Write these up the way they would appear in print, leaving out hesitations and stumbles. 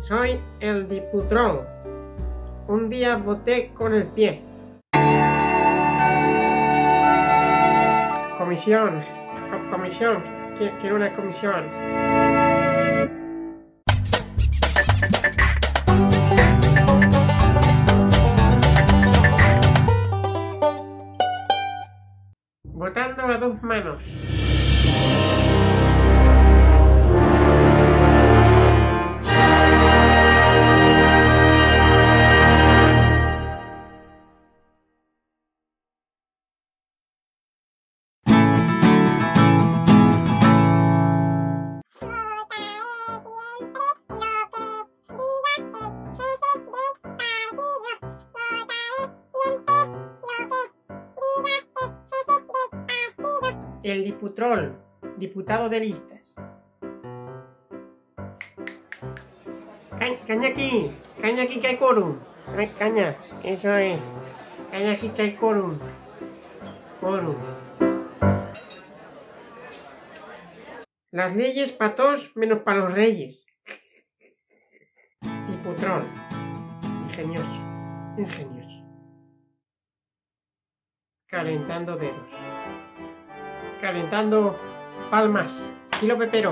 Soy el Diputrol. Un día voté con el pie. Comisión. Comisión. Quiero una comisión. Votando a dos manos. El Diputrol, diputado de listas. Caña aquí que hay quórum. Caña, eso es. Caña aquí que hay quórum. Quórum. Las leyes para todos menos para los reyes. Diputrol. Ingenioso. Ingenioso. Calentando dedos. Calentando palmas. Estilo Pepero.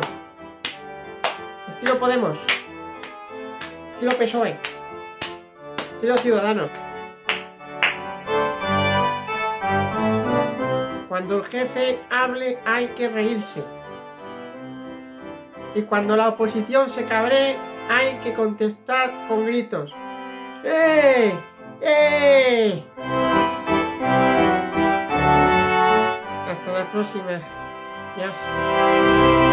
Estilo Podemos. Estilo PSOE. Estilo Ciudadanos. Cuando el jefe hable hay que reírse. Y cuando la oposición se cabree hay que contestar con gritos. ¡Eh! ¡Eh! Hasta la próxima. Yes.